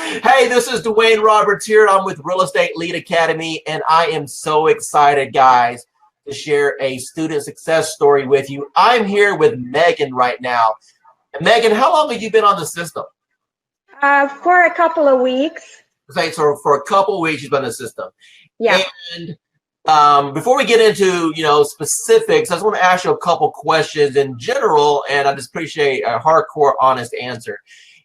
Hey, this is Dwayne Roberts here. I'm with Real Estate Lead Academy, and I am so excited, guys, to share a student success story with you. I'm here with Megan right now. And Megan, how long have you been on the system? For a couple of weeks. So for a couple of weeks, you've been on the system. Yeah. And before we get into specifics, I just want to ask you a couple questions in general, and I just appreciate a hardcore, honest answer.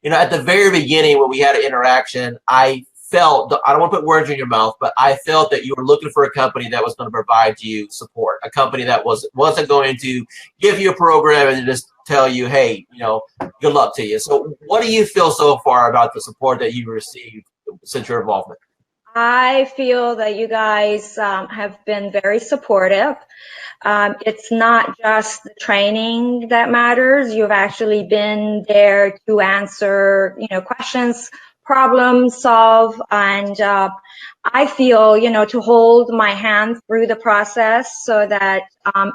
At the very beginning when we had an interaction, I felt, I don't want to put words in your mouth, but I felt that you were looking for a company that was going to provide you support, a company that wasn't going to give you a program and just tell you, hey, good luck to you. So what do you feel so far about the support that you've received since your involvement? I feel that you guys have been very supportive. It's not just the training that matters. You've actually been there to answer, questions, problem solve, and I feel, to hold my hand through the process so that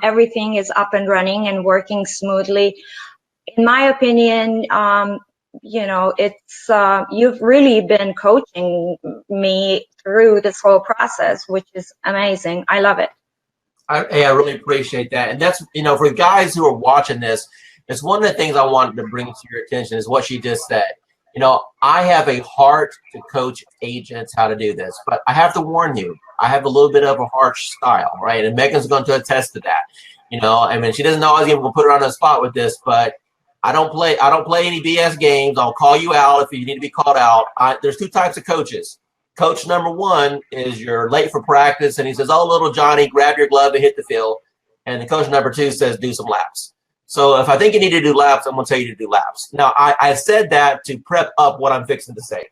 everything is up and running and working smoothly. In my opinion, it's you've really been coaching me through this whole process, which is amazing. I love it. I really appreciate that. And that's, for guys who are watching this, it's one of the things I wanted to bring to your attention is what she just said. I have a heart to coach agents how to do this, but I have to warn you, I have a little bit of a harsh style, right? And Megan's going to attest to that. She doesn't always get to put her on the spot with this, but I don't play any BS games. I'll call you out if you need to be called out. There's two types of coaches. Coach number one is you're late for practice, and he says, "Oh, little Johnny, grab your glove and hit the field." And the coach number two says, "Do some laps." So if I think you need to do laps, I'm going to tell you to do laps. Now, I said that to prep up what I'm fixing to say.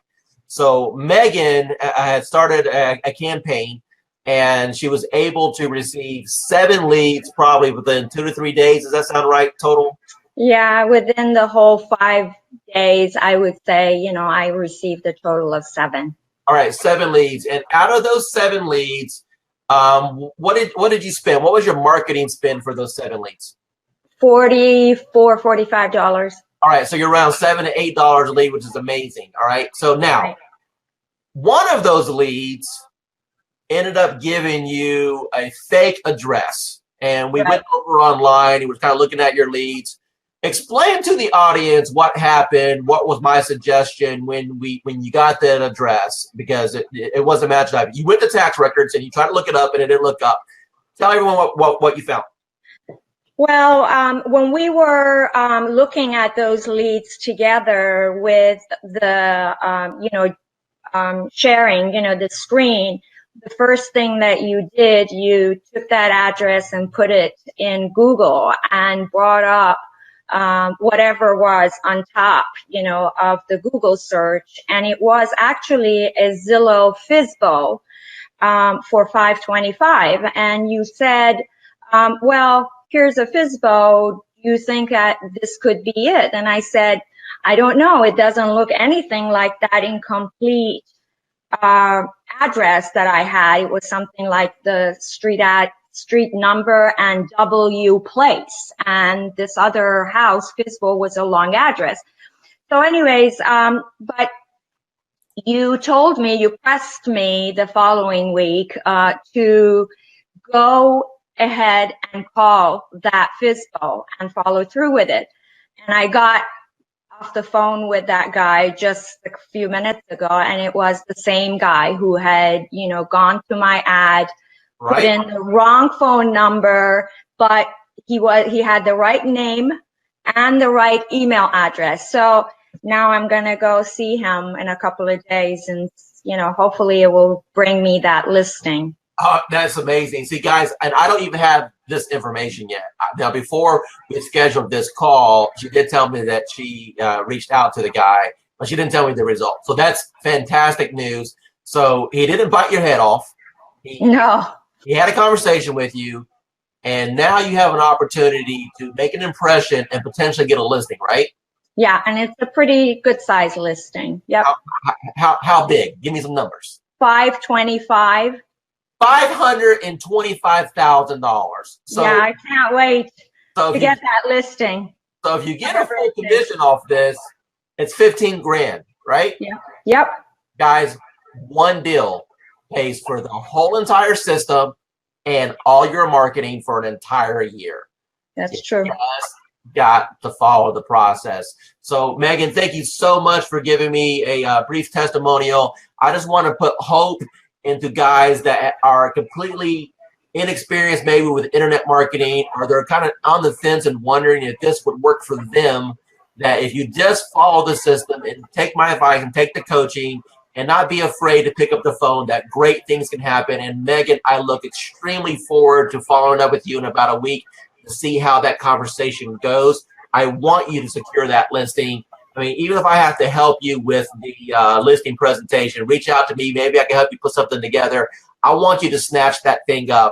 So Megan had started a campaign, and she was able to receive 7 leads probably within 2 to 3 days. Does that sound right total? Yeah, within the whole 5 days, I would say, I received a total of 7. All right, 7 leads. And out of those 7 leads, what did you spend? What was your marketing spend for those 7 leads? $44, $45. All right, so you're around $7 to $8 a lead, which is amazing. All right, so now one of those leads ended up giving you a fake address, and we went over online. He was kind of looking at your leads. Explain to the audience what happened. What was my suggestion when you got that address, because it wasn't matching up. You went to tax records and you tried to look it up and it didn't look up. Tell everyone what you found. Well, when we were looking at those leads together with the sharing, the screen, the first thing that you did, you took that address and put it in Google and brought up whatever was on top, of the Google search. And it was actually a Zillow FSBO for $525. And you said, well, here's a FSBO. Do you think that this could be it? And I said, I don't know. It doesn't look anything like that incomplete address that I had. It was something like the street number and W place, and this other house, FSBO, was a long address. So anyways, but you told me, you pressed me the following week to go ahead and call that FSBO and follow through with it. And I got off the phone with that guy just a few minutes ago, and it was the same guy who had, gone to my ad, put in the wrong phone number, but he had the right name and the right email address. So now I'm going to go see him in a couple of days, and, hopefully it will bring me that listing. Oh, that's amazing. See, guys, and I don't even have this information yet. Now, before we scheduled this call, she did tell me that she reached out to the guy, but she didn't tell me the result. So that's fantastic news. So he didn't bite your head off. No. He had a conversation with you, and now you have an opportunity to make an impression and potentially get a listing, right? Yeah, and it's a pretty good size listing. Yep. How big? Give me some numbers. $525. $525,000. So yeah, I can't wait to get that listing. So if you get a full commission off this, it's 15 grand, right? Yeah. Yep. Guys, one deal pays for the whole entire system and all your marketing for an entire year. That's true. Just got to follow the process. So, Megan, thank you so much for giving me a brief testimonial. I just want to put hope into guys that are completely inexperienced, maybe with internet marketing, or they're kind of on the fence and wondering if this would work for them. That if you just follow the system and take my advice and take the coaching and not be afraid to pick up the phone, that great things can happen. And Megan, I look extremely forward to following up with you in about a week to see how that conversation goes. I want you to secure that listing. I mean, even if I have to help you with the listing presentation, reach out to me. Maybe I can help you put something together. I want you to snatch that thing up